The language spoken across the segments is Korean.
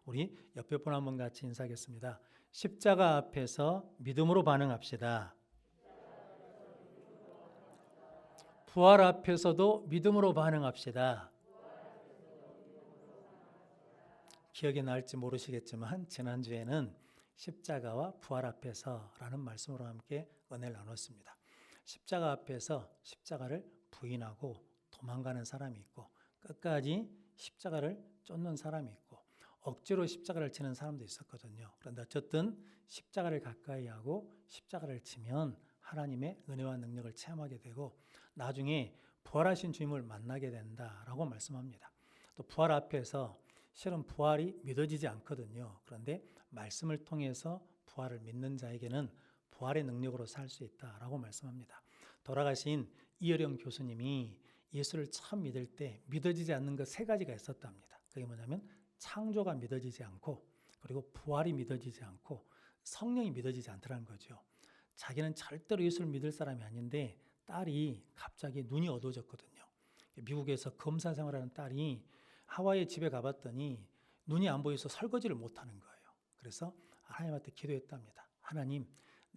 우리 옆에 분 한번 같이 인사하겠습니다. 십자가 앞에서 믿음으로 반응합시다. 부활 앞에서도 믿음으로 반응합시다. 기억이 날지 모르시겠지만 지난주에는 십자가와 부활 앞에서라는 말씀으로 함께 은혜를 나눴습니다. 십자가 앞에서 십자가를 부인하고 도망가는 사람이 있고 끝까지 십자가를 쫓는 사람이 있고 억지로 십자가를 치는 사람도 있었거든요. 그런데 어쨌든 십자가를 가까이 하고 십자가를 치면 하나님의 은혜와 능력을 체험하게 되고 나중에 부활하신 주님을 만나게 된다라고 말씀합니다. 또 부활 앞에서 실은 부활이 믿어지지 않거든요. 그런데 말씀을 통해서 부활을 믿는 자에게는 부활의 능력으로 살 수 있다라고 말씀합니다. 돌아가신 이어령 교수님이 예수를 처음 믿을 때 믿어지지 않는 것 세 가지가 있었답니다. 그게 뭐냐면 창조가 믿어지지 않고 그리고 부활이 믿어지지 않고 성령이 믿어지지 않더라는 거죠. 자기는 절대로 예수를 믿을 사람이 아닌데 딸이 갑자기 눈이 어두워졌거든요. 미국에서 검사 생활하는 딸이 하와이에 집에 가봤더니 눈이 안 보여서 설거지를 못하는 거예요. 그래서 하나님한테 기도했답니다. 하나님,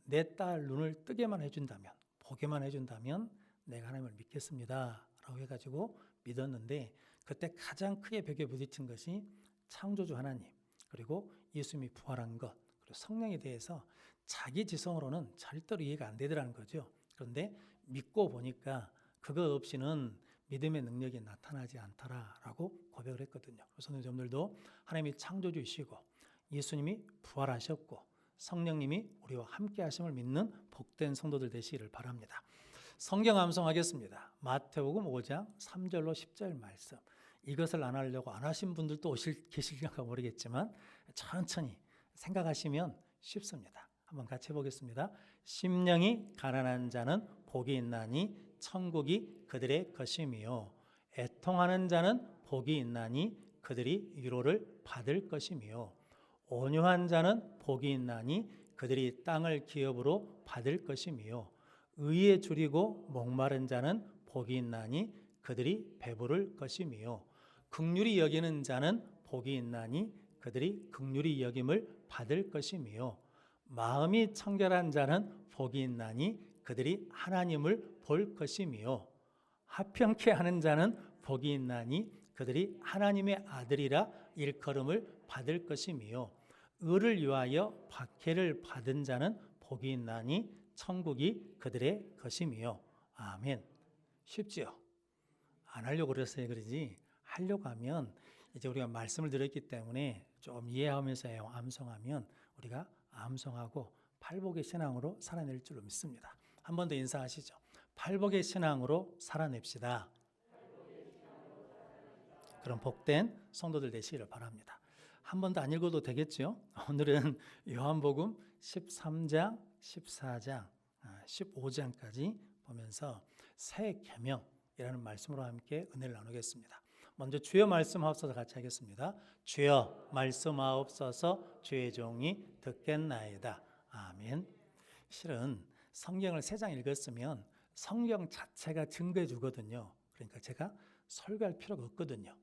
내 딸 눈을 뜨게만 해준다면, 보게만 해준다면 내가 하나님을 믿겠습니다 라고 해가지고 믿었는데 그때 가장 크게 벽에 부딪힌 것이 창조주 하나님 그리고 예수님이 부활한 것 그리고 성령에 대해서 자기 지성으로는 절대로 이해가 안 되더라는 거죠. 그런데 믿고 보니까 그것 없이는 믿음의 능력이 나타나지 않더라라고 고백을 했거든요. 그래서 여러분들도 하나님이 창조주이시고 예수님이 부활하셨고 성령님이 우리와 함께 하심을 믿는 복된 성도들 되시기를 바랍니다. 성경 암송하겠습니다. 마태복음 5장 3절로 10절 말씀. 이것을 안 하려고 안 하신 분들도 계실까 모르겠지만 천천히 생각하시면 쉽습니다. 한번 같이 해보겠습니다. 심령이 가난한 자는 복이 있나니 천국이 그들의 것임이요 애통하는 자는 복이 있나니 그들이 위로를 받을 것임이요 온유한 자는 복이 있나니 그들이 땅을 기업으로 받을 것임이요 의에 줄이고 목마른 자는 복이 있나니 그들이 배부를 것임이요 긍휼히 여기는 자는 복이 있나니 그들이 긍휼히 여김을 받을 것임이요 마음이 청결한 자는 복이 있나니 그들이 하나님을 볼 것임이요 화평케 하는 자는 복이 있나니 그들이 하나님의 아들이라 일컬음을 받을 것임이요 의를 위하여 박해를 받은 자는 복이 있나니 천국이 그들의 것임이요 아멘. 쉽지요? 안 하려고 그랬어요. 그러지 하려고 하면 이제 우리가 말씀을 들었기 때문에 좀 이해하면서 암송하면 우리가 암송하고 팔복의 신앙으로 살아낼 줄로 믿습니다. 한 번 더 인사하시죠. 팔복의 신앙으로 살아냅시다. 그런 복된 성도들 되시기를 바랍니다. 한 번 더 안 읽어도 되겠죠? 오늘은 요한복음 13장, 14장, 15장까지 보면서 새 계명이라는 말씀으로 함께 은혜를 나누겠습니다. 먼저 주여 말씀하옵소서 같이 하겠습니다. 주여 말씀하옵소서 주의 종이 듣겠나이다. 아멘. 실은 성경을 3장 읽었으면 성경 자체가 증거해 주거든요. 그러니까 제가 설교할 필요가 없거든요.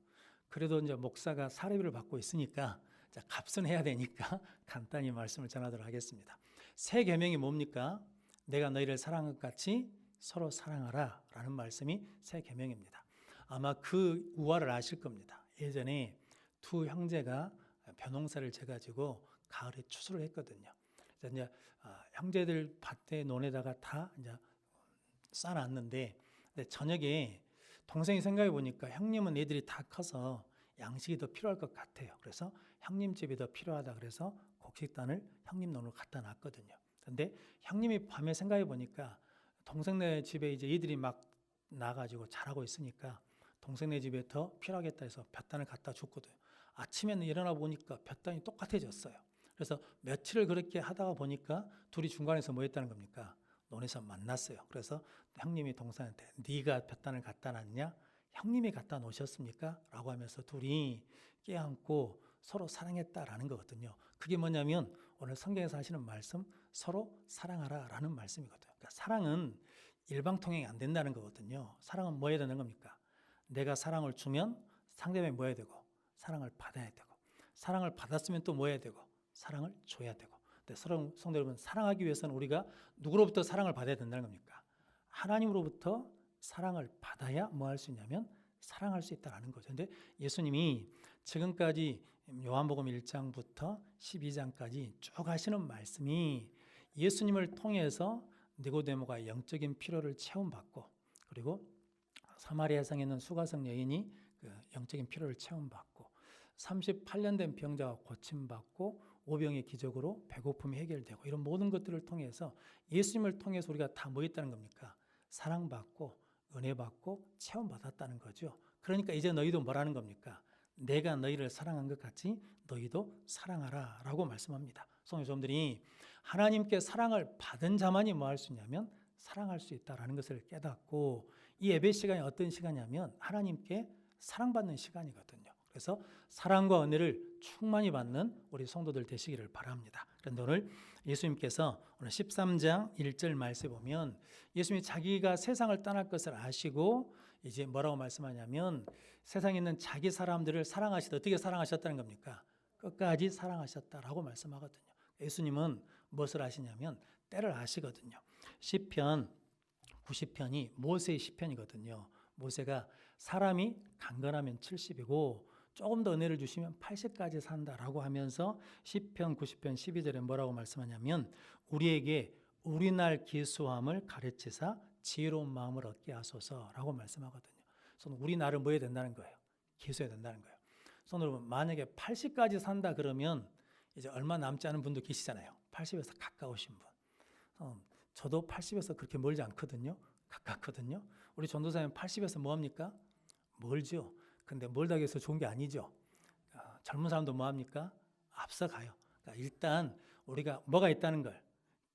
그래도 이제 목사가 사례비를 받고 있으니까 값은 해야 되니까 간단히 말씀을 전하도록 하겠습니다. 새 계명이 뭡니까? 내가 너희를 사랑한 것 같이 서로 사랑하라 라는 말씀이 새 계명입니다. 아마 그 우화를 아실 겁니다. 예전에 두 형제가 벼농사를 지어가지고 가을에 추수를 했거든요. 그래서 이제 형제들 밭에 논에다가 다 이제 싸놨는데 저녁에 동생이 생각해 보니까 형님은 애들이 다 커서 양식이 더 필요할 것 같아요. 그래서 형님 집이 더 필요하다 그래서 곡식단을 형님 논으로 갖다 놨거든요. 근데 형님이 밤에 생각해 보니까 동생네 집에 이제 애들이 막 나가지고 자라고 있으니까 동생네 집에 더 필요하겠다 해서 볕단을 갖다 줬거든요. 아침에는 일어나 보니까 볕단이 똑같아졌어요. 그래서 며칠을 그렇게 하다가 보니까 둘이 중간에서 뭐 했다는 겁니까? 논에서 만났어요. 그래서 형님이 동생한테 네가 볕단을 갖다 놨냐? 형님이 갖다 놓으셨습니까? 라고 하면서 둘이 껴안고 서로 사랑했다라는 거거든요. 그게 뭐냐면 오늘 성경에서 하시는 말씀 서로 사랑하라 라는 말씀이거든요. 그러니까 사랑은 일방통행이 안 된다는 거거든요. 사랑은 뭐 해야 되는 겁니까? 내가 사랑을 주면 상대방이 뭐 해야 되고 사랑을 받아야 되고 사랑을 받았으면 또 뭐 해야 되고 사랑을 줘야 되고. 근데 성도 여러분, 사랑하기 위해서는 우리가 누구로부터 사랑을 받아야 된다는 겁니까? 하나님으로부터 사랑을 받아야 뭐 할 수 있냐면 사랑할 수 있다는 거죠. 근데 예수님이 지금까지 요한복음 1장부터 12장까지 쭉 하시는 말씀이 예수님을 통해서 니고데모가 영적인 필요를 체험받고, 그리고 사마리아 성에 있는 수가성 여인이 그 영적인 필요를 체험받고, 38년 된 병자가 고침받고, 오병의 기적으로 배고픔이 해결되고, 이런 모든 것들을 통해서 예수님을 통해서 우리가 다 뭐 있다는 겁니까? 사랑받고 은혜받고 체험받았다는 거죠. 그러니까 이제 너희도 뭐라는 겁니까? 내가 너희를 사랑한 것 같이 너희도 사랑하라 라고 말씀합니다. 성도 여러분들이 하나님께 사랑을 받은 자만이 뭐 할 수 있냐면 사랑할 수 있다는 것을 깨닫고, 이 예배 시간이 어떤 시간이냐면 하나님께 사랑받는 시간이거든요. 그래서 사랑과 은혜를 충만히 받는 우리 성도들 되시기를 바랍니다. 그런데 오늘 예수님께서 오늘 13장 1절 말씀에 보면 예수님이 자기가 세상을 떠날 것을 아시고 이제 뭐라고 말씀하냐면 세상에 있는 자기 사람들을 사랑하시다. 어떻게 사랑하셨다는 겁니까? 끝까지 사랑하셨다라고 말씀하거든요. 예수님은 무엇을 아시냐면 때를 아시거든요. 시편 90편이 모세의 시편이거든요. 모세가 사람이 강건하면 70이고 조금 더 은혜를 주시면 80까지 산다라고 하면서 시편 90편 12절에 뭐라고 말씀하냐면 우리에게 우리날 기수함을 가르치사 지혜로운 마음을 얻게 하소서라고 말씀하거든요. 그래서 우리 날을 뭐 해야 된다는 거예요? 기수해야 된다는 거예요. 그래서 여러분, 만약에 80까지 산다 그러면 이제 얼마 남지 않은 분도 계시잖아요. 80에서 가까우신 분. 저도 80에서 그렇게 멀지 않거든요. 가깝거든요. 우리 전도사님 80에서 뭐합니까? 멀죠. 근데 멀다고 해서 좋은 게 아니죠. 젊은 사람도 뭐합니까? 앞서가요. 그러니까 일단 우리가 뭐가 있다는 걸,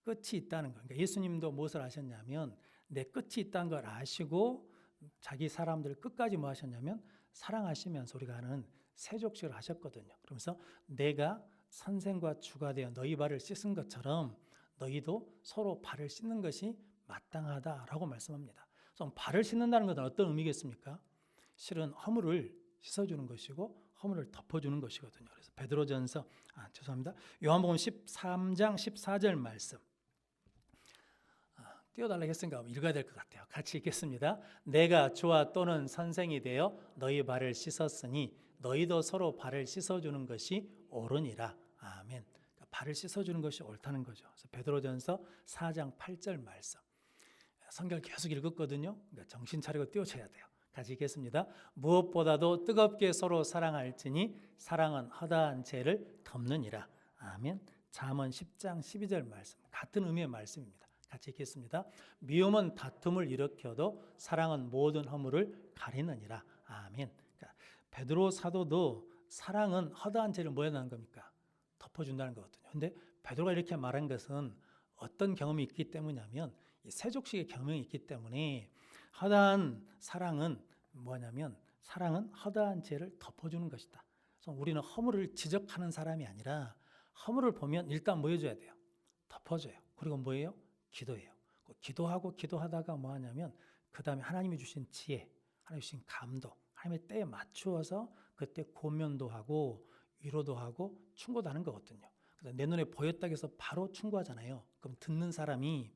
끝이 있다는 걸. 그러니까 예수님도 무엇을 하셨냐면 내 끝이 있다는 걸 아시고 자기 사람들을 끝까지 뭐 하셨냐면 사랑하시면서 우리가 하는 세족식을 하셨거든요. 그러면서 내가 선생과 주가 되어 너희 발을 씻은 것처럼 너희도 서로 발을 씻는 것이 마땅하다라고 말씀합니다. 그래서 발을 씻는다는 것은 어떤 의미겠습니까? 실은 허물을 씻어주는 것이고 허물을 덮어주는 것이거든요. 그래서 베드로전서 요한복음 13장 14절 말씀 띄워달라고 했으니까 읽어야 될 것 같아요. 같이 읽겠습니다. 내가 주와 또는 선생이 되어 너희 발을 씻었으니 너희도 서로 발을 씻어주는 것이 옳으니라. 아멘. 그러니까 발을 씻어주는 것이 옳다는 거죠. 그래서 베드로전서 4장 8절 말씀. 성경을 계속 읽었거든요. 그러니까 정신 차리고 띄워쳐야 돼요. 같이 읽겠습니다. 무엇보다도 뜨겁게 서로 사랑할지니 사랑은 허다한 죄를 덮느니라. 아멘. 잠언 10장 12절 말씀. 같은 의미의 말씀입니다. 같이 읽겠습니다. 미움은 다툼을 일으켜도 사랑은 모든 허물을 가리느니라. 아멘. 그러니까 베드로 사도도 사랑은 허다한 죄를 뭐 해나는 겁니까? 덮어준다는 거거든요. 근데 베드로가 이렇게 말한 것은 어떤 경험이 있기 때문이냐면 이 세족식의 경험이 있기 때문에 허다한 사랑은 뭐냐면 사랑은 허다한 죄를 덮어주는 것이다. 그래서 우리는 허물을 지적하는 사람이 아니라 허물을 보면 일단 뭐 해줘야 돼요? 덮어줘요. 그리고 뭐예요? 기도해요. 기도하고 기도하다가 뭐 하냐면 그 다음에 하나님이 주신 지혜, 하나님이 주신 감동, 하나님의 때에 맞추어서 그때 고면도 하고 위로도 하고 충고도 하는 거거든요. 그래서 내 눈에 보였다고 해서 바로 충고하잖아요. 그럼 듣는 사람이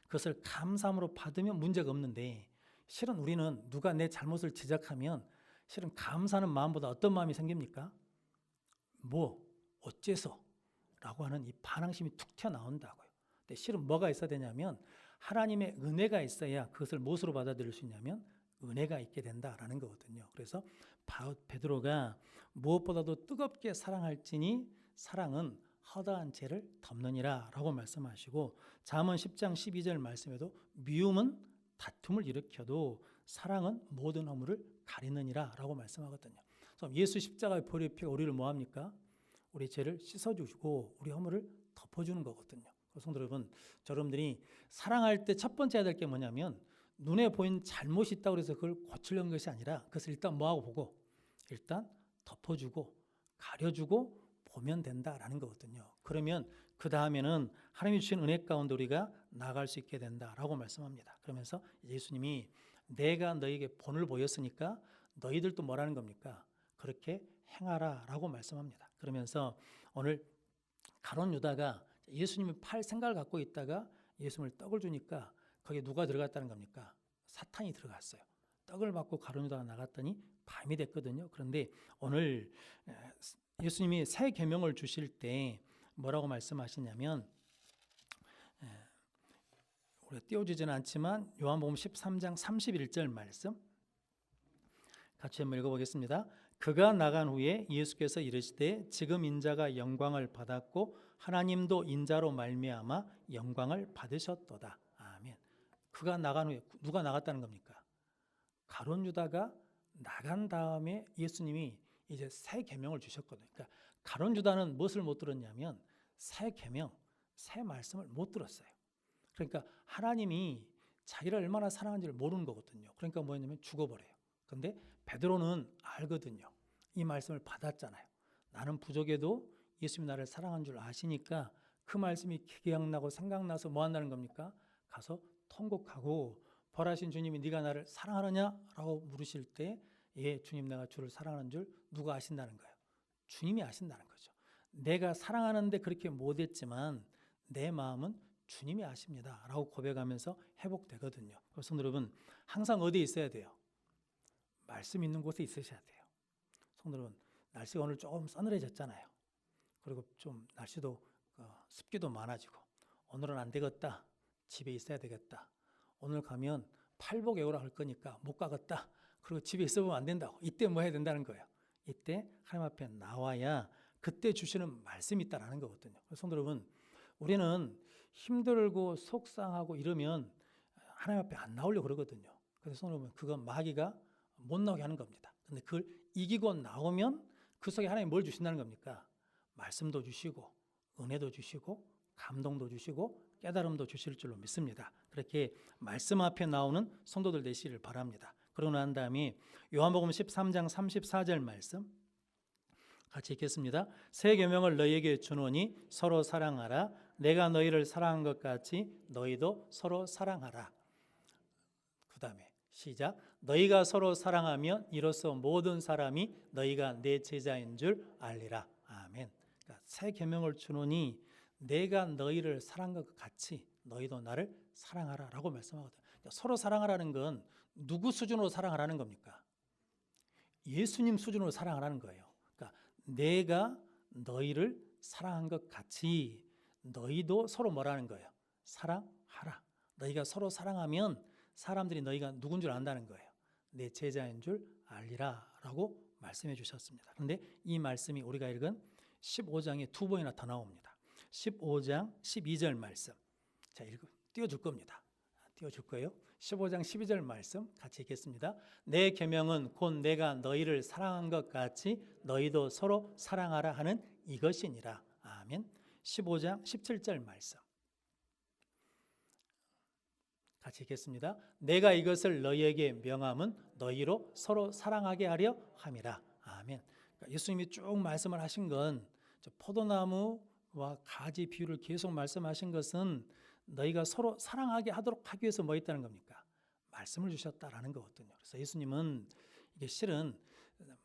그것을 감사함으로 받으면 문제가 없는데 실은 우리는 누가 내 잘못을 지적하면 실은 감사하는 마음보다 어떤 마음이 생깁니까? 뭐 어째서? 라고 하는 이 반항심이 툭 튀어나온다고요. 근데 실은 뭐가 있어야 되냐면 하나님의 은혜가 있어야 그것을 무엇으로 받아들일 수 있냐면 은혜가 있게 된다라는 거거든요. 그래서 베드로가 무엇보다도 뜨겁게 사랑할지니 사랑은 허다한 죄를 덮느니라 라고 말씀하시고 잠언 10장 12절 말씀에도 미움은 다툼을 일으켜도 사랑은 모든 허물을 가리느니라 라고 말씀하거든요. 그래서 예수 십자가의 보혈의 피가 우리를 뭐합니까? 우리 죄를 씻어주고 우리 허물을 덮어주는 거거든요. 성도 여러분, 여러분들이 사랑할 때 첫 번째 해야 될 게 뭐냐면 눈에 보이는 잘못이 있다고 해서 그걸 고치려는 것이 아니라 그것을 일단 뭐하고 보고 일단 덮어주고 가려주고 보면 된다라는 거거든요. 그러면 그 다음에는 하나님이 주신 은혜 가운데 우리가 나아갈 수 있게 된다라고 말씀합니다. 그러면서 예수님이 내가 너에게 본을 보였으니까 너희들도 뭐라는 겁니까? 그렇게 행하라라고 말씀합니다. 그러면서 오늘 가룟 유다가 예수님이 팔 생각을 갖고 있다가 예수님을 떡을 주니까 거기에 누가 들어갔다는 겁니까? 사탄이 들어갔어요. 떡을 받고 가룟 유다가 나갔더니 밤이 됐거든요. 그런데 오늘 예수님이 새 계명을 주실 때 뭐라고 말씀하시냐면, 우리가 띄워주지는 않지만 요한복음 13장 31절 말씀 같이 한번 읽어보겠습니다. 그가 나간 후에 예수께서 이르시되 지금 인자가 영광을 받았고 하나님도 인자로 말미암아 영광을 받으셨도다. 아멘. 그가 나간 후에 누가 나갔다는 겁니까? 가룟 유다가 나간 다음에 예수님이 이제 새 계명을 주셨거든요. 그러니까 가룟 유다는 무엇을 못 들었냐면 새 계명, 새 말씀을 못 들었어요. 그러니까 하나님이 자기를 얼마나 사랑하는지를 모르는 거거든요. 그러니까 뭐였냐면 죽어버려요. 근데 베드로는 알거든요. 이 말씀을 받았잖아요. 나는 부족해도 예수님이 나를 사랑한 줄 아시니까 그 말씀이 기억나고 생각나서 뭐 한다는 겁니까? 가서 통곡하고 벌하신 주님이 네가 나를 사랑하느냐? 라고 물으실 때 예, 주님 내가 주를 사랑하는 줄 누가 아신다는 거예요? 주님이 아신다는 거죠. 내가 사랑하는데 그렇게 못했지만 내 마음은 주님이 아십니다 라고 고백하면서 회복되거든요. 그래서 여러분 항상 어디에 있어야 돼요? 말씀 있는 곳에 있으셔야 돼요. 성도 여러분, 날씨가 오늘 조금 서늘해졌잖아요. 그리고 좀 날씨도 습기도 많아지고 오늘은 안 되겠다. 집에 있어야 되겠다. 오늘 가면 팔복 애우라 할 거니까 못 가겠다. 그리고 집에 있어보면 안 된다고. 이때 뭐 해야 된다는 거예요? 이때 하나님 앞에 나와야 그때 주시는 말씀이 있다라는 거거든요. 성도 여러분, 우리는 힘들고 속상하고 이러면 하나님 앞에 안 나오려고 그러거든요. 그래서 성도 여러분, 그건 마귀가 못 나오게 하는 겁니다. 근데 그걸 이기고 나오면 그 속에 하나님이 뭘 주신다는 겁니까? 말씀도 주시고 은혜도 주시고 감동도 주시고 깨달음도 주실 줄로 믿습니다. 그렇게 말씀 앞에 나오는 성도들 되시기를 바랍니다. 그러고 난 다음에 요한복음 13장 34절 말씀 같이 읽겠습니다. 새 계명을 너희에게 주노니 서로 사랑하라. 내가 너희를 사랑한 것 같이 너희도 서로 사랑하라. 그 다음에 시작. 너희가 서로 사랑하면 이로써 모든 사람이 너희가 내 제자인 줄 알리라. 아멘. 그러니까 새 계명을 주노니 내가 너희를 사랑한 것 같이 너희도 나를 사랑하라 라고 말씀하거든요. 그러니까 서로 사랑하라는 건 누구 수준으로 사랑하라는 겁니까? 예수님 수준으로 사랑하라는 거예요. 그러니까 내가 너희를 사랑한 것 같이 너희도 서로 뭐라는 거예요? 사랑하라. 너희가 서로 사랑하면 사람들이 너희가 누군 줄 안다는 거예요. 내 제자인 줄 알리라 라고 말씀해 주셨습니다. 그런데 이 말씀이 우리가 읽은 15장에 두 번이나 더 나옵니다. 15장 12절 말씀. 자, 띄워줄 겁니다. 띄워줄 거예요. 15장 12절 말씀 같이 읽겠습니다. 내 계명은 곧 내가 너희를 사랑한 것 같이 너희도 서로 사랑하라 하는 이것이니라. 아멘. 15장 17절 말씀 같이 읽겠습니다. 내가 이것을 너희에게 명함은 너희로 서로 사랑하게 하려 함이라. 아멘. 그러니까 예수님이 쭉 말씀을 하신 건 포도나무와 가지 비유를 계속 말씀하신 것은 너희가 서로 사랑하게 하도록 하기 위해서 뭐 있다는 겁니까? 말씀을 주셨다라는 거거든요. 그래서 예수님은 이게 실은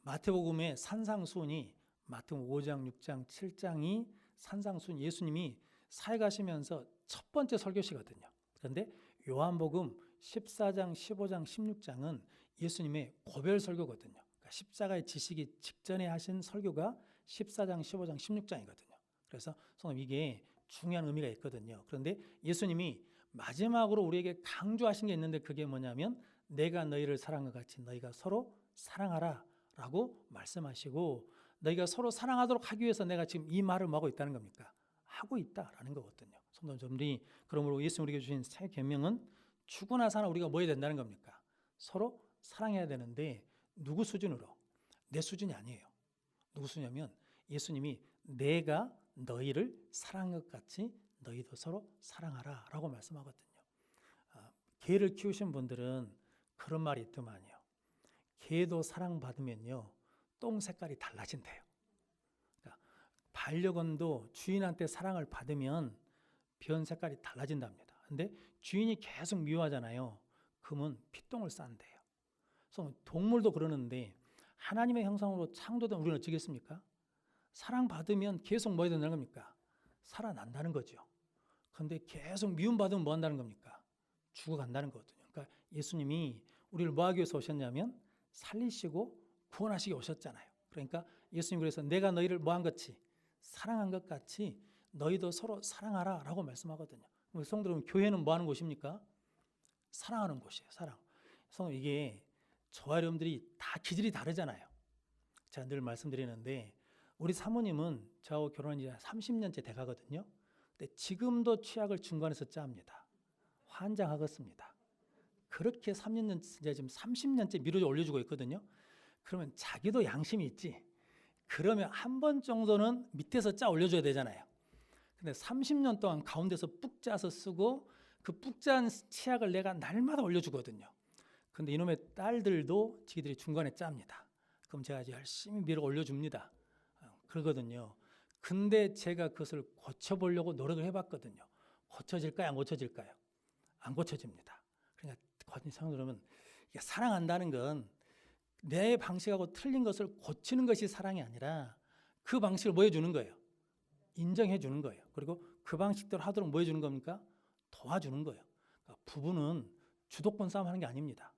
마태복음의 산상수훈이 마태복음 5장, 6장, 7장이 산상수훈 예수님이 사역하시면서 첫 번째 설교시거든요. 그런데 요한복음 14장, 15장, 16장은 예수님의 고별 설교거든요. 그러니까 십자가의 지시기 직전에 하신 설교가 14장, 15장, 16장이거든요. 그래서 이게 중요한 의미가 있거든요. 그런데 예수님이 마지막으로 우리에게 강조하신 게 있는데 그게 뭐냐면 내가 너희를 사랑한 것 같이 너희가 서로 사랑하라 라고 말씀하시고 너희가 서로 사랑하도록 하기 위해서 내가 지금 이 말을 뭐하고 있다는 겁니까? 하고 있다라는 거거든요. 성도님들이 그러므로 예수님 우리에게 주신 새 계명은 죽고 나서나 우리가 뭐 해야 된다는 겁니까? 서로 사랑해야 되는데 누구 수준으로? 내 수준이 아니에요. 누구 수준이냐면 예수님이 내가 너희를 사랑한 것 같이 너희도 서로 사랑하라 라고 말씀하거든요. 개를 키우신 분들은 그런 말이 있더만요. 개도 사랑받으면요 똥 색깔이 달라진대요. 그러니까 반려견도 주인한테 사랑을 받으면 변 색깔이 달라진답니다. 근데 주인이 계속 미워하잖아요. 그러면 피똥을 싼대요. 그래서 동물도 그러는데 하나님의 형상으로 창조된 우리는 어쩌겠습니까? 사랑받으면 계속 뭐 해야 된다는 겁니까? 살아난다는 거죠. 그런데 계속 미움받으면 뭐 한다는 겁니까? 죽어간다는 거거든요. 그러니까 예수님이 우리를 뭐 하기 위해서 오셨냐면 살리시고 구원하시기 오셨잖아요. 그러니까 예수님 그래서 내가 너희를 뭐 한 것이 사랑한 것 같이 너희도 서로 사랑하라 라고 말씀하거든요. 성도 여러분, 교회는 뭐 하는 곳입니까? 사랑하는 곳이에요. 사랑. 성도 이게 저와 여러분들이 다 기질이 다르잖아요. 제가 늘 말씀드리는데 우리 사모님은 저하고 결혼한 지 30년째 돼가거든요. 근데 지금도 취약을 중간에서 짭니다. 환장하겠습니다. 그렇게 3년 지금 30년째 밀어 올려주고 있거든요. 그러면 자기도 양심이 있지. 그러면 한 번 정도는 밑에서 짜 올려줘야 되잖아요. 근데 30년 동안 가운데서 뿍 짜서 쓰고 그 뿍 짠 치약을 내가 날마다 올려주거든요. 근데 이놈의 딸들도 지들이 중간에 짭니다. 그럼 제가 아주 열심히 밀어 올려줍니다. 그러거든요. 근데 제가 그것을 고쳐보려고 노력을 해봤거든요. 고쳐질까요? 안 고쳐질까요? 안 고쳐집니다. 그러니까 여러분, 사랑한다는 건 내 방식하고 틀린 것을 고치는 것이 사랑이 아니라 그 방식을 뭐 해주는 거예요? 인정해 주는 거예요. 그리고 그 방식대로 하도록 뭐 해주는 겁니까? 도와주는 거예요. 그러니까 부부는 주도권 싸움 하는 게 아닙니다.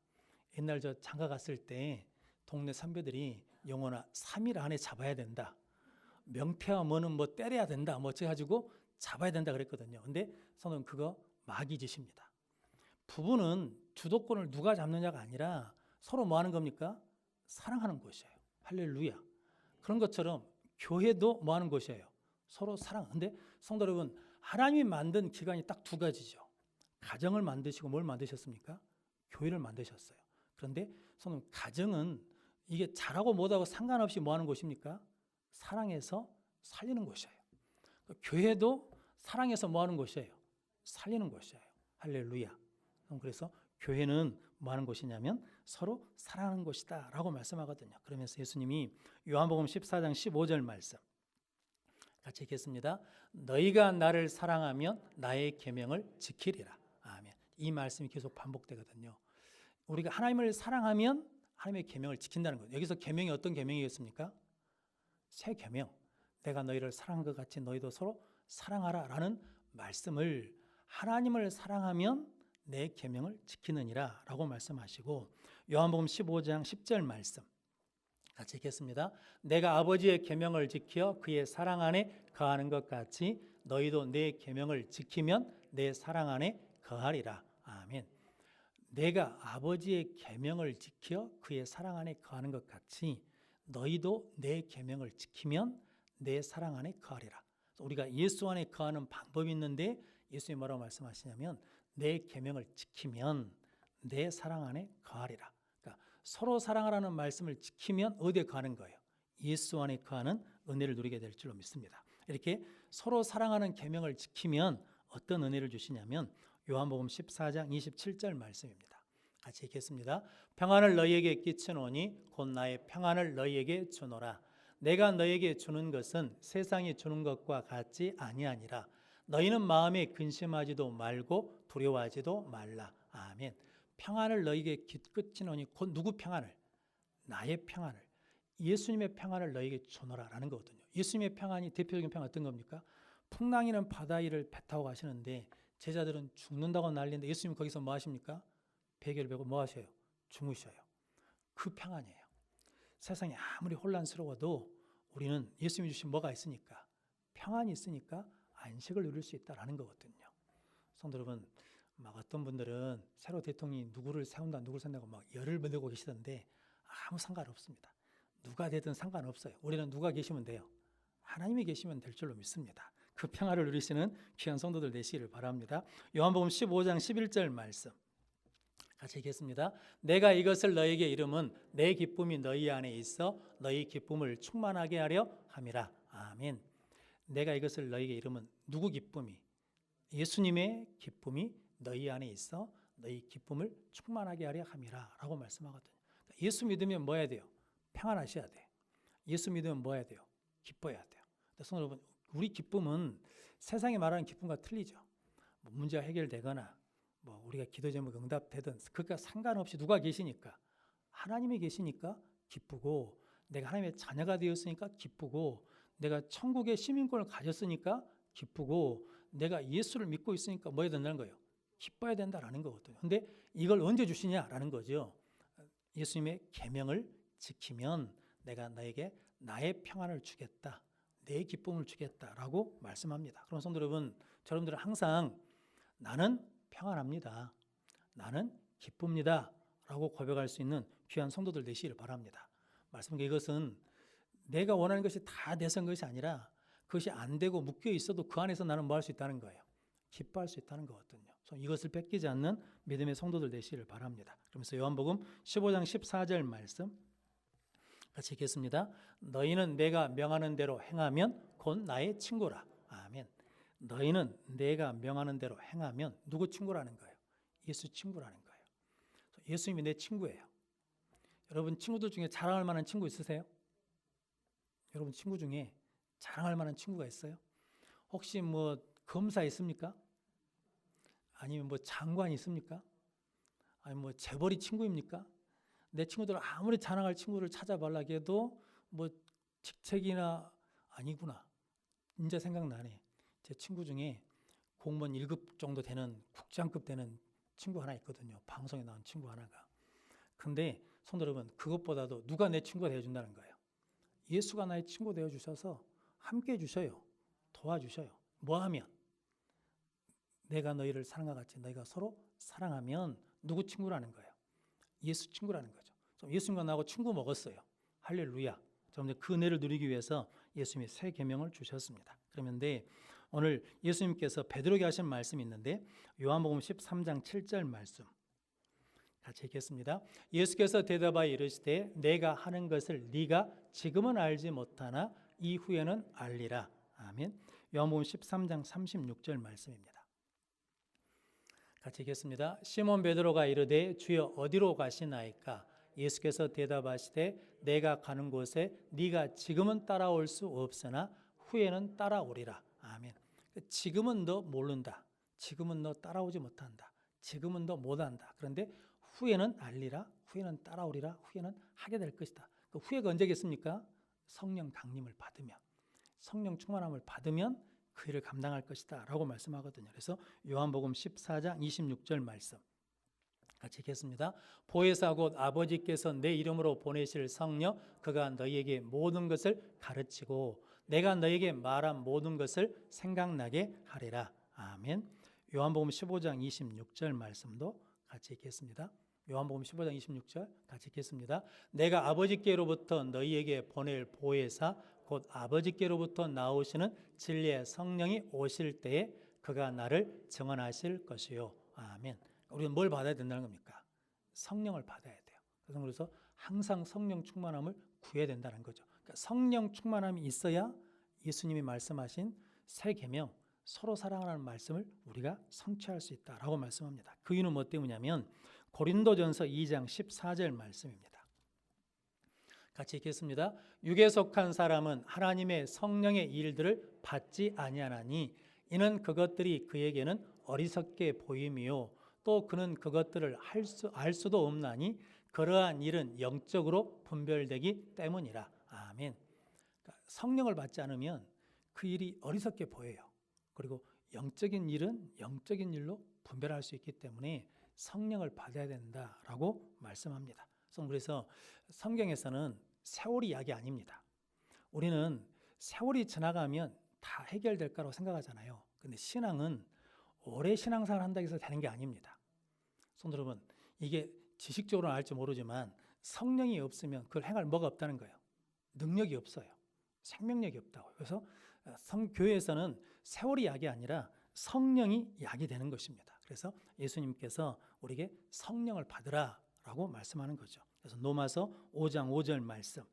옛날 저 장가 갔을 때 동네 선배들이 영혼아 3일 안에 잡아야 된다. 명태와 뭐는 뭐 때려야 된다. 뭐 해가지고 잡아야 된다 그랬거든요. 근데 저는 그거 마귀 짓입니다. 부부는 주도권을 누가 잡느냐가 아니라 서로 뭐 하는 겁니까? 사랑하는 것이에요. 할렐루야. 그런 것처럼 교회도 뭐 하는 것이에요? 서로 사랑. 근데 성도 여러분, 하나님이 만든 기관이 딱 두 가지죠. 가정을 만드시고 뭘 만드셨습니까? 교회를 만드셨어요. 그런데 성도 가정은 이게 잘하고 못하고 상관없이 뭐 하는 곳입니까? 사랑해서 살리는 곳이에요. 교회도 사랑해서 뭐 하는 곳이에요? 살리는 곳이에요. 할렐루야. 그래서 교회는 뭐 하는 곳이냐면 서로 사랑하는 곳이다 라고 말씀하거든요. 그러면서 예수님이 요한복음 14장 15절 말씀 같이 읽겠습니다. 너희가 나를 사랑하면 나의 계명을 지키리라. 아멘. 이 말씀이 계속 반복되거든요. 우리가 하나님을 사랑하면 하나님의 계명을 지킨다는 거예요. 여기서 계명이 어떤 계명이겠습니까? 새 계명. 내가 너희를 사랑한 것 같이 너희도 서로 사랑하라 라는 말씀을 하나님을 사랑하면 내 계명을 지키느니라 라고 말씀하시고 요한복음 15장 10절 말씀 같이 읽겠습니다. 내가 아버지의 계명을 지켜 그의 사랑 안에 거하는 것 같이 너희도 내 계명을 지키면 내 사랑 안에 거하리라. 아멘. 내가 아버지의 계명을 지켜 그의 사랑 안에 거하는 것 같이 너희도 내 계명을 지키면 내 사랑 안에 거하리라. 우리가 예수 안에 거하는 방법이 있는데 예수님이 뭐라고 말씀하시냐면 내 계명을 지키면 내 사랑 안에 거하리라. 그러니까 서로 사랑하라는 말씀을 지키면 어디에 거하는 거예요? 예수 안에 거하는 은혜를 누리게 될 줄로 믿습니다. 이렇게 서로 사랑하는 계명을 지키면 어떤 은혜를 주시냐면 요한복음 14장 27절 말씀입니다. 같이 읽겠습니다. 평안을 너희에게 끼치노니 곧 나의 평안을 너희에게 주노라. 내가 너희에게 주는 것은 세상이 주는 것과 같지 아니하니라. 너희는 마음에 근심하지도 말고 두려워하지도 말라. 아멘. 평안을 너희에게 끼치노니 곧 누구 평안을? 나의 평안을. 예수님의 평안을 너희에게 주노라라는 거거든요. 예수님의 평안이 대표적인 평안 어떤 겁니까? 풍랑이는 바다 위를 배 타고 가시는데 제자들은 죽는다고 난리인데 예수님 거기서 뭐 하십니까? 베개를 베고 뭐 하셔요? 주무셔요. 그 평안이에요. 세상이 아무리 혼란스러워도 우리는 예수님이 주신 뭐가 있으니까 평안이 있으니까 안식을 누릴 수 있다라는 거거든요. 성도 여러분, 막 어떤 분들은 새로 대통령이 누구를 세운다, 누구를 세운다고 막 열을 내고 계시던데 아무 상관없습니다. 누가 되든 상관없어요. 우리는 누가 계시면 돼요? 하나님이 계시면 될 줄로 믿습니다. 그 평화를 누리시는 귀한 성도들 되시기를 바랍니다. 요한복음 15장 11절 말씀 같이 읽겠습니다. 내가 이것을 너희에게 이름은 내 기쁨이 너희 안에 있어 너희 기쁨을 충만하게 하려 함이라. 아멘. 내가 이것을 너희에게 이름은 누구 기쁨이? 예수님의 기쁨이 너희 안에 있어 너희 기쁨을 충만하게 하려 함이라 라고 말씀하거든요. 예수 믿으면 뭐 해야 돼요? 평안하셔야 돼요. 예수 믿으면 뭐 해야 돼요? 기뻐해야 돼요. 그래서 여러분, 우리 기쁨은 세상이 말하는 기쁨과 틀리죠. 뭐 문제가 해결되거나 뭐 우리가 기도 제목 응답되든 그것과 상관없이 누가 계시니까 하나님이 계시니까 기쁘고 내가 하나님의 자녀가 되었으니까 기쁘고 내가 천국의 시민권을 가졌으니까 기쁘고 내가 예수를 믿고 있으니까 뭐 해야 된다는 거예요? 기뻐야 된다라는 거거든요. 근데 이걸 언제 주시냐라는 거죠. 예수님의 계명을 지키면 내가 너에게 나의 평안을 주겠다. 내 기쁨을 주겠다라고 말씀합니다. 그럼 성도 여러분, 여러분들은 항상 나는 평안합니다. 나는 기쁩니다. 라고 고백할 수 있는 귀한 성도들 되시기를 바랍니다. 말씀드린 이것은 내가 원하는 것이 다 돼선 것이 아니라 그것이 안 되고 묶여 있어도 그 안에서 나는 뭐 할 수 있다는 거예요? 기뻐할 수 있다는 거거든요. 이것을 뺏기지 않는 믿음의 성도들 되시기를 바랍니다. 그러면서 요한복음 15장 14절 말씀 같이 읽겠습니다. 너희는 내가 명하는 대로 행하면 곧 나의 친구라. 아멘. 너희는 내가 명하는 대로 행하면 누구 친구라는 거예요? 예수 친구라는 거예요. 예수님이 내 친구예요. 여러분 친구들 중에 자랑할 만한 친구 있으세요? 여러분 친구 중에 자랑할 만한 친구가 있어요? 혹시 뭐 검사 있습니까? 아니면 뭐 장관 있습니까? 아니면 뭐 재벌이 친구입니까? 내 친구들 아무리 자랑할 친구를 찾아달라 해도 뭐 직책이나 아니구나. 이제 생각나네. 제 친구 중에 공무원 1급 정도 되는 국장급 되는 친구 하나 있거든요. 방송에 나온 친구 하나가. 근데 성도 여러분, 그것보다도 누가 내 친구가 되어준다는 거예요? 예수가 나의 친구 되어주셔서 함께 해주셔요. 도와주셔요. 뭐하면? 내가 너희를 사랑과 같이 너희가 서로 사랑하면 누구 친구라는 거예요? 예수 친구라는 거죠. 예수님과 나하고 친구 먹었어요. 할렐루야. 여러분들 그 은혜를 누리기 위해서 예수님이 새 계명을 주셨습니다. 그런데 오늘 예수님께서 베드로에게 하신 말씀이 있는데 요한복음 13장 7절 말씀 같이 읽겠습니다. 예수께서 대답하여 이르시되 내가 하는 것을 네가 지금은 알지 못하나 이후에는 알리라. 아멘. 요한복음 13장 36절 말씀입니다. 같이 읽겠습니다. 시몬 베드로가 이르되 주여 어디로 가시나이까? 예수께서 대답하시되 내가 가는 곳에 네가 지금은 따라올 수 없으나 후에는 따라오리라. 아멘. 지금은 너 모른다. 지금은 너 따라오지 못한다. 지금은 너 못한다. 그런데 후에는 알리라. 후에는 따라오리라. 후에는 하게 될 것이다. 그 후회가 언제겠습니까? 성령 강림을 받으면, 성령 충만함을 받으면 그 일을 감당할 것이다 라고 말씀하거든요. 그래서 요한복음 14장 26절 말씀 같이 읽겠습니다. 보혜사 곧 아버지께서 내 이름으로 보내실 성령 그가 너희에게 모든 것을 가르치고 내가 너희에게 말한 모든 것을 생각나게 하리라. 아멘. 요한복음 15장 26절 말씀도 같이 읽겠습니다. 요한복음 15장 26절 같이 읽겠습니다. 내가 아버지께로부터 너희에게 보낼 보혜사 곧 아버지께로부터 나오시는 진리의 성령이 오실 때에 그가 나를 증언하실 것이요. 아멘. 우리는 뭘 받아야 된다는 겁니까? 성령을 받아야 돼요. 그래서 항상 성령 충만함을 구해야 된다는 거죠. 그러니까 성령 충만함이 있어야 예수님이 말씀하신 새 계명 서로 사랑하라는 말씀을 우리가 성취할 수 있다라고 말씀합니다. 그 이유는 뭐 때문이냐면 고린도전서 2장 14절 말씀입니다. 같이 읽겠습니다. 육에 속한 사람은 하나님의 성령의 일들을 받지 아니하나니 이는 그것들이 그에게는 어리석게 보임이요 또 그는 그것들을 알 수도 없나니 그러한 일은 영적으로 분별되기 때문이라. 아멘. 그러니까 성령을 받지 않으면 그 일이 어리석게 보여요. 그리고 영적인 일은 영적인 일로 분별할 수 있기 때문에 성령을 받아야 된다라고 말씀합니다. 그래서 성경에서는 세월이 약이 아닙니다. 우리는 세월이 지나가면 다 해결될 거라고 생각하잖아요. 근데 신앙은 오래 신앙생활 한다고 해서 되는 게 아닙니다. 성도 여러분, 이게 지식적으로는 알지 모르지만 성령이 없으면 그걸 행할 뭐가 없다는 거예요. 능력이 없어요. 생명력이 없다고. 그래서 교회에서는 세월이 약이 아니라 성령이 약이 되는 것입니다. 그래서 예수님께서 우리에게 성령을 받으라라고 말씀하는 거죠. 그래서 로마서 5장 5절 말씀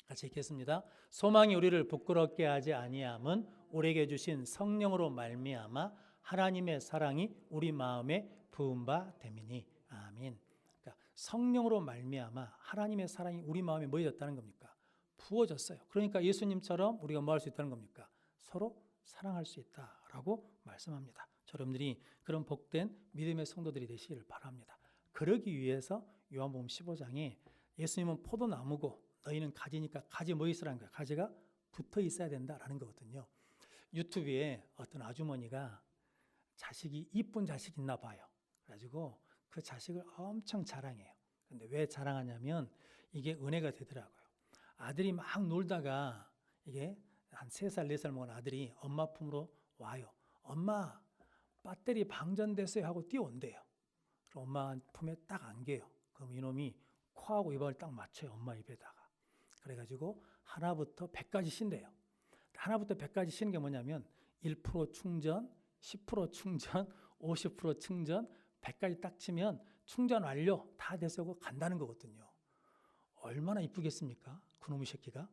같이 읽겠습니다. 소망이 우리를 부끄럽게 하지 아니함은 우리에게 주신 성령으로 말미암아 하나님의 사랑이 우리 마음에 부은 바 됨이니. 아멘. 그러니까 성령으로 말미암아 하나님의 사랑이 우리 마음에 뭐해졌다는 겁니까? 부어졌어요. 그러니까 예수님처럼 우리가 뭐 할 수 있다는 겁니까? 서로 사랑할 수 있다라고 말씀합니다. 여러분들이 그런 복된 믿음의 성도들이 되시기를 바랍니다. 그러기 위해서 요한복음 15장에 예수님은 포도나무고 너희는 가지니까 가지 뭐 있으라는 거예요? 가지가 붙어 있어야 된다라는 거거든요. 유튜브에 어떤 아주머니가 자식이 이쁜 자식이 있나 봐요. 그래가지고 그 자식을 엄청 자랑해요. 근데 왜 자랑하냐면 이게 은혜가 되더라고요. 아들이 막 놀다가 이게 한 3살, 4살 먹은 아들이 엄마 품으로 와요. 엄마, 배터리 방전됐어요 하고 뛰어온대요. 그럼 엄마 품에 딱 안겨요. 그럼 이놈이 코하고 입을 딱 맞춰요. 엄마 입에다가. 그래가지고 하나부터 100까지 쉰대요. 하나부터 100까지 쉬는 게 뭐냐면 1% 충전, 10% 충전, 50% 충전, 100까지 딱 치면 충전 완료 다 됐고 간다는 거거든요. 얼마나 이쁘겠습니까? 그놈의 새끼가.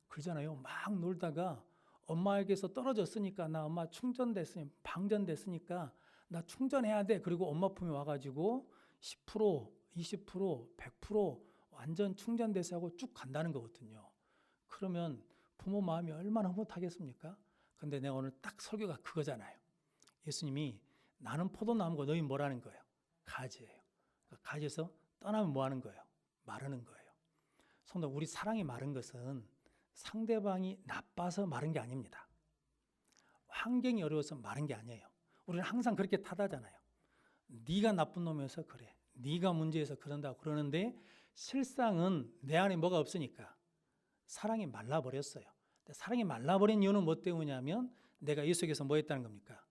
그러잖아요. 막 놀다가 엄마에게서 떨어졌으니까 나 엄마 충전됐으니 방전됐으니까 나 충전해야 돼. 그리고 엄마 품에 와가지고 10%, 20%, 100% 완전 충전돼서 하고 쭉 간다는 거거든요. 그러면 부모 마음이 얼마나 흐뭇하겠습니까? 근데 내가 오늘 딱 설교가 그거잖아요. 예수님이 나는 포도나무고 너희 뭐라는 거예요? 가지예요. 가지에서 떠나면 뭐 하는 거예요? 마르는 거예요. 성도, 우리 사랑이 마른 것은 상대방이 나빠서 마른 게 아닙니다. 환경이 어려워서 마른 게 아니에요. 우리는 항상 그렇게 탓하잖아요. 네가 나쁜 놈이어서 그래. 네가 문제여서 그런다고 그러는데 실상은 내 안에 뭐가 없으니까 사랑이 말라버렸어요. 사랑이 말라버린 이유는 뭐 때문이냐면 내가 예수에게서 뭐 했다는 겁니까?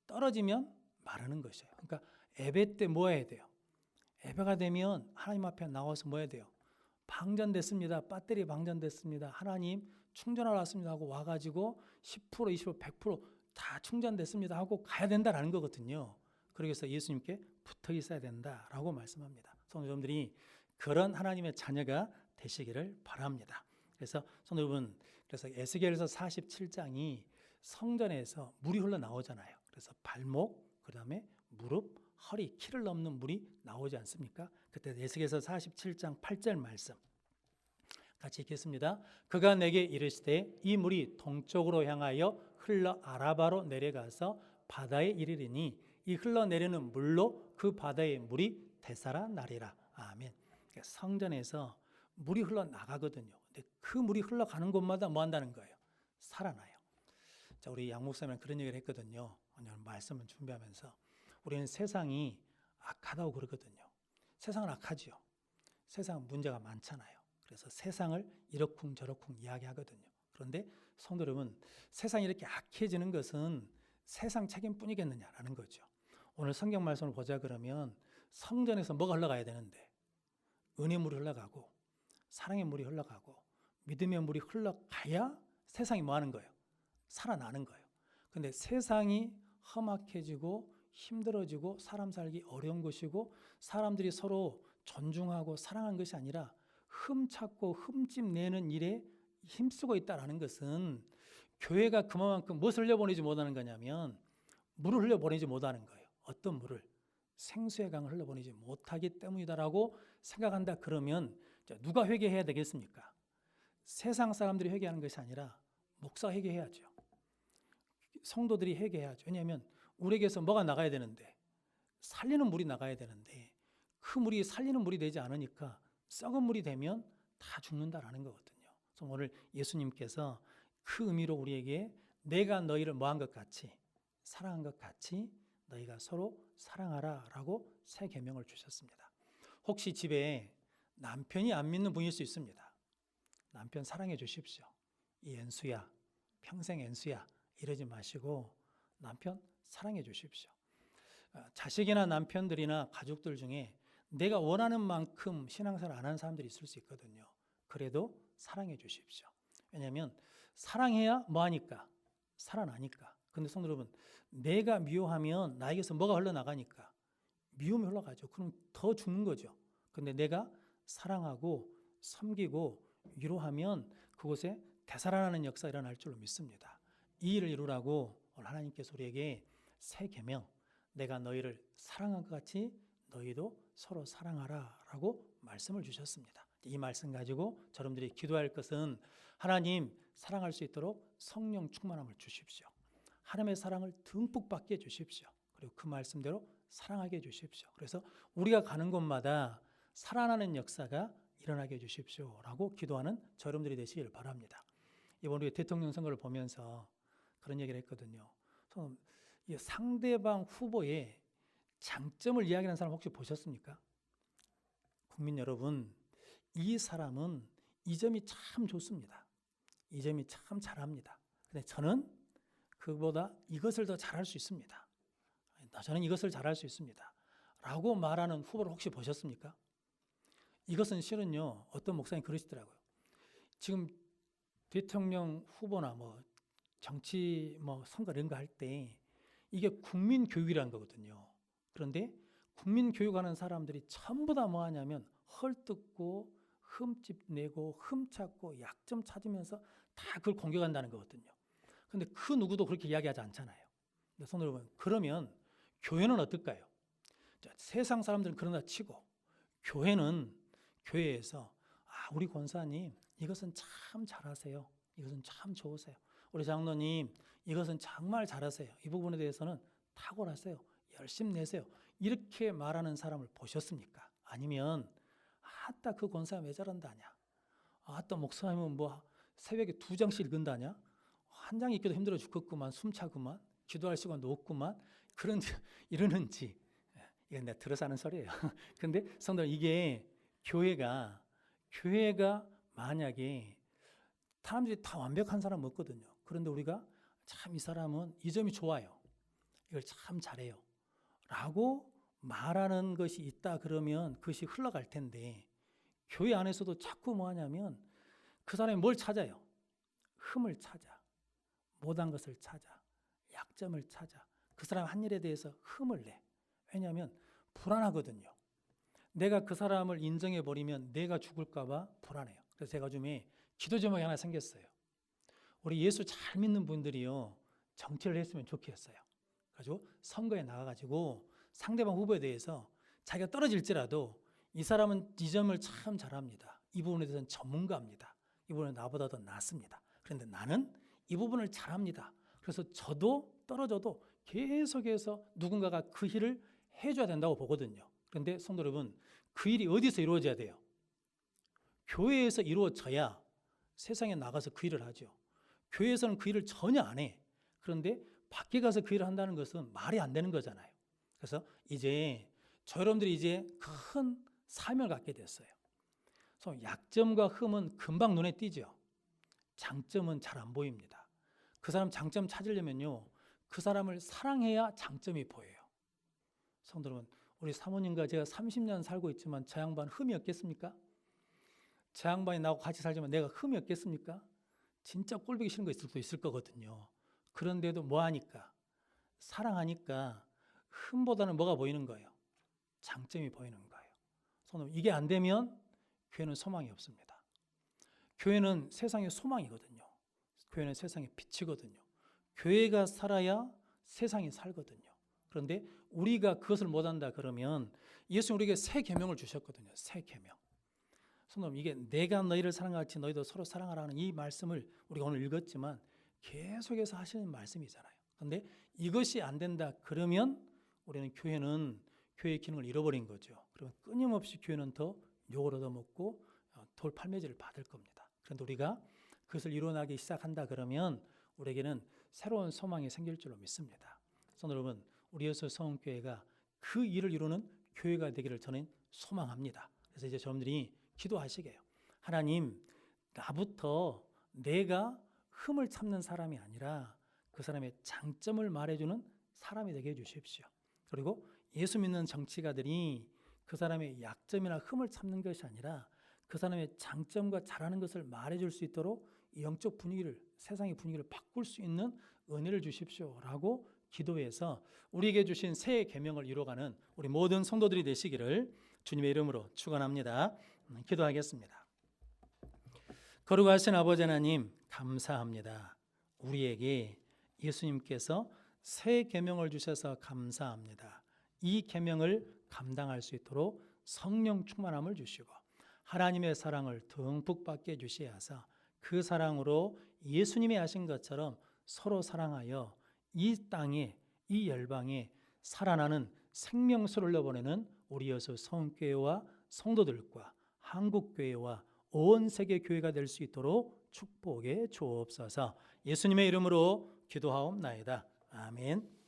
떨어지면 마르는 것이에요. 그러니까 예배 때 뭐 해야 돼요? 예배가 되면 하나님 앞에 나와서 뭐 해야 돼요? 방전됐습니다. 배터리 방전됐습니다. 하나님 충전하러 왔습니다 하고 와가지고 10%, 20%, 100%다 충전됐습니다 하고 가야 된다라는 거거든요. 그래서 예수님께 붙어 있어야 된다라고 말씀합니다. 성도 여러분들이 그런 하나님의 자녀가 되시기를 바랍니다. 그래서 성도 여러분, 그래서 에스겔서 47장이 성전에서 물이 흘러나오잖아요. 그래서 발목, 그다음에 무릎, 허리, 키를 넘는 물이 나오지 않습니까? 그때 에스겔서 47장 8절 말씀 같이 읽겠습니다. 그가 내게 이르시되 이 물이 동쪽으로 향하여 흘러 아라바로 내려가서 바다에 이르리니 이 흘러내리는 물로 그 바다의 물이 되살아나리라. 아멘. 성전에서 물이 흘러나가거든요. 근데 그 물이 흘러가는 곳마다 뭐 한다는 거예요? 살아나요. 자, 우리 양 목사님은 그런 얘기를 했거든요. 오늘 말씀을 준비하면서 우리는 세상이 악하다고 그러거든요. 세상은 악하지요. 세상은 문제가 많잖아요. 그래서 세상을 이러쿵저러쿵 이야기하거든요. 그런데 성도 여러분, 세상이 이렇게 악해지는 것은 세상 책임뿐이겠느냐라는 거죠. 오늘 성경 말씀을 보자 그러면 성전에서 뭐가 흘러가야 되는데 은혜의 물이 흘러가고 사랑의 물이 흘러가고 믿음의 물이 흘러가야 세상이 뭐 하는 거예요? 살아나는 거예요. 근데 세상이 험악해지고 힘들어지고 사람 살기 어려운 것이고 사람들이 서로 존중하고 사랑하는 것이 아니라 흠찾고 흠집 내는 일에 힘쓰고 있다는 것은 교회가 그만큼 무엇을 흘려보내지 못하는 거냐면 물을 흘려보내지 못하는 거예요. 어떤 물을? 생수의 강을 흘려보내지 못하기 때문이다라고 생각한다 그러면 누가 회개해야 되겠습니까? 세상 사람들이 회개하는 것이 아니라 목사가 회개해야죠. 성도들이 회개해야죠. 왜냐하면 우리에게서 뭐가 나가야 되는데 살리는 물이 나가야 되는데 그 물이 살리는 물이 되지 않으니까 썩은 물이 되면 다 죽는다라는 거거든요. 그래서 오늘 예수님께서 그 의미로 우리에게 내가 너희를 뭐한 것 같이 사랑한 것 같이 너희가 서로 사랑하라라고 새 계명을 주셨습니다. 혹시 집에 남편이 안 믿는 분일 수 있습니다. 남편 사랑해 주십시오. 이 엔수야, 평생 엔수야 이러지 마시고 남편 사랑해 주십시오. 자식이나 남편들이나 가족들 중에 내가 원하는 만큼 신앙생활 안 하는 사람들이 있을 수 있거든요. 그래도 사랑해 주십시오. 왜냐하면 사랑해야 뭐하니까? 살아나니까. 근데 성도 여러분, 내가 미워하면 나에게서 뭐가 흘러나가니까? 미움이 흘러가죠. 그럼 더 죽는 거죠. 근데 내가 사랑하고 섬기고 위로하면 그곳에 되살아나는 역사가 일어날 줄로 믿습니다. 이 일을 이루라고 오늘 하나님께서 우리에게 새 계명, 내가 너희를 사랑한 것 같이 너희도 서로 사랑하라 라고 말씀을 주셨습니다. 이 말씀 가지고 여러분들이 기도할 것은 하나님 사랑할 수 있도록 성령 충만함을 주십시오. 하나님의 사랑을 듬뿍 받게 해주십시오. 그리고 그 말씀대로 사랑하게 해주십시오. 그래서 우리가 가는 곳마다 살아나는 역사가 일어나게 해주십시오 라고 기도하는 여러분들이 되시길 바랍니다. 이번 우리 대통령 선거를 보면서 그런 얘기를 했거든요. 이 상대방 후보의 장점을 이야기하는 사람 혹시 보셨습니까? 국민 여러분, 이 사람은 이 점이 참 좋습니다. 이 점이 참 잘합니다. 근데 저는 그보다 이것을 더 잘할 수 있습니다. 저는 이것을 잘할 수 있습니다. 라고 말하는 후보를 혹시 보셨습니까? 이것은 실은요, 어떤 목사님 그러시더라고요. 지금 대통령 후보나 정치 선거 이런 거 할 때 이게 국민 교육이라는 거거든요. 그런데 국민 교육하는 사람들이 전부 다 뭐 하냐면 헐뜯고 흠집 내고 흠찾고 약점 찾으면서 다 그걸 공격한다는 거거든요. 근데 그 누구도 그렇게 이야기하지 않잖아요. 성도 여러분, 그러면 교회는 어떨까요? 세상 사람들은 그러나 치고 교회는 교회에서 우리 권사님 이것은 참 잘하세요. 이것은 참 좋으세요. 우리 장로님 이것은 정말 잘하세요. 이 부분에 대해서는 탁월하세요. 열심히 내세요. 이렇게 말하는 사람을 보셨습니까? 아니면 아따 그 권사님 왜 저런다냐? 아따 목사님은 새벽에 2장씩 읽은다냐? 한 장 읽기도 힘들어 죽겠구만, 숨차구만, 기도할 시간도 없구만. 그런데 이러는지 이건 내가 들어서 하는 소리예요. 근데 성도들, 이게 교회가 만약에 사람들이 다 완벽한 사람은 없거든요. 그런데 우리가 참 이 사람은 이 점이 좋아요. 이걸 참 잘해요. 라고 말하는 것이 있다 그러면 그것이 흘러갈 텐데, 교회 안에서도 자꾸 뭐 하냐면 그 사람이 뭘 찾아요? 흠을 찾아. 못한 것을 찾아. 약점을 찾아. 그 사람 한 일에 대해서 흠을 내. 왜냐하면 불안하거든요. 내가 그 사람을 인정해버리면 내가 죽을까 봐 불안해요. 그래서 제가 요즘에 기도 제목이 하나 생겼어요. 우리 예수 잘 믿는 분들이요, 정치를 했으면 좋겠어요. 그래가지고 선거에 나가가지고 상대방 후보에 대해서 자기가 떨어질지라도 이 사람은 이 점을 참 잘합니다. 이 부분에 대해서는 전문가입니다. 이 부분은 나보다 더 낫습니다. 그런데 나는 이 부분을 잘합니다. 그래서 저도 떨어져도 계속해서 누군가가 그 일을 해줘야 된다고 보거든요. 그런데 성도 여러분, 그 일이 어디서 이루어져야 돼요? 교회에서 이루어져야 세상에 나가서 그 일을 하죠. 교회에서는 그 일을 전혀 안 해. 그런데 밖에 가서 그 일을 한다는 것은 말이 안 되는 거잖아요. 그래서 이제 여러분들이 이제 큰 사명을 갖게 됐어요. 그래서 약점과 흠은 금방 눈에 띄죠. 장점은 잘 안 보입니다. 그 사람 장점 찾으려면요, 그 사람을 사랑해야 장점이 보여요. 성도 여러분, 우리 사모님과 제가 30년 살고 있지만 저 양반 흠이 없겠습니까? 저 양반이 나하고 같이 살지만 내가 흠이 없겠습니까? 진짜 꼴보기 싫은 거 있을 수도 있을 거거든요. 그런데도 뭐 하니까? 사랑하니까 흠보다는 뭐가 보이는 거예요? 장점이 보이는 거예요. 성도, 이게 안 되면 교회는 소망이 없습니다. 교회는 세상의 소망이거든요. 교회는 세상의 빛이거든요. 교회가 살아야 세상이 살거든요. 그런데 우리가 그것을 못한다 그러면 예수님 우리에게 새 계명을 주셨거든요. 새 계명. 성도님, 이게 내가 너희를 사랑같이 너희도 서로 사랑하라는 이 말씀을 우리가 오늘 읽었지만 계속해서 하시는 말씀이잖아요. 그런데 이것이 안 된다 그러면 우리는 교회의 기능을 잃어버린 거죠. 그러면 끊임없이 교회는 더 욕을 얻어먹고 돌팔매질을 받을 겁니다. 그런데 우리가 그것을 이뤄나기 시작한다 그러면 우리에게는 새로운 소망이 생길 줄로 믿습니다. 성도 여러분, 우리 예수 성교회가 그 일을 이루는 교회가 되기를 저는 소망합니다. 그래서 이제 여러분들이 기도하시게요. 하나님, 나부터 내가 흠을 참는 사람이 아니라 그 사람의 장점을 말해주는 사람이 되게 해주십시오. 그리고 예수 믿는 정치가들이 그 사람의 약점이나 흠을 참는 것이 아니라 그 사람의 장점과 잘하는 것을 말해줄 수 있도록 영적 분위기를, 세상의 분위기를 바꿀 수 있는 은혜를 주십시오라고 기도해서 우리에게 주신 새 계명을 이루어가는 우리 모든 성도들이 되시기를 주님의 이름으로 축원합니다. 기도하겠습니다. 거룩하신 아버지 하나님, 감사합니다. 우리에게 예수님께서 새 계명을 주셔서 감사합니다. 이 계명을 감당할 수 있도록 성령 충만함을 주시고 하나님의 사랑을 듬뿍 받게 주시어서 그 사랑으로 예수님이 하신 것처럼 서로 사랑하여 이 땅에, 이 열방에 살아나는 생명수를 내보내는 우리 여수 성교회와 성도들과 한국교회와 온 세계 교회가 될 수 있도록 축복해 주옵소서. 예수님의 이름으로 기도하옵나이다. 아멘.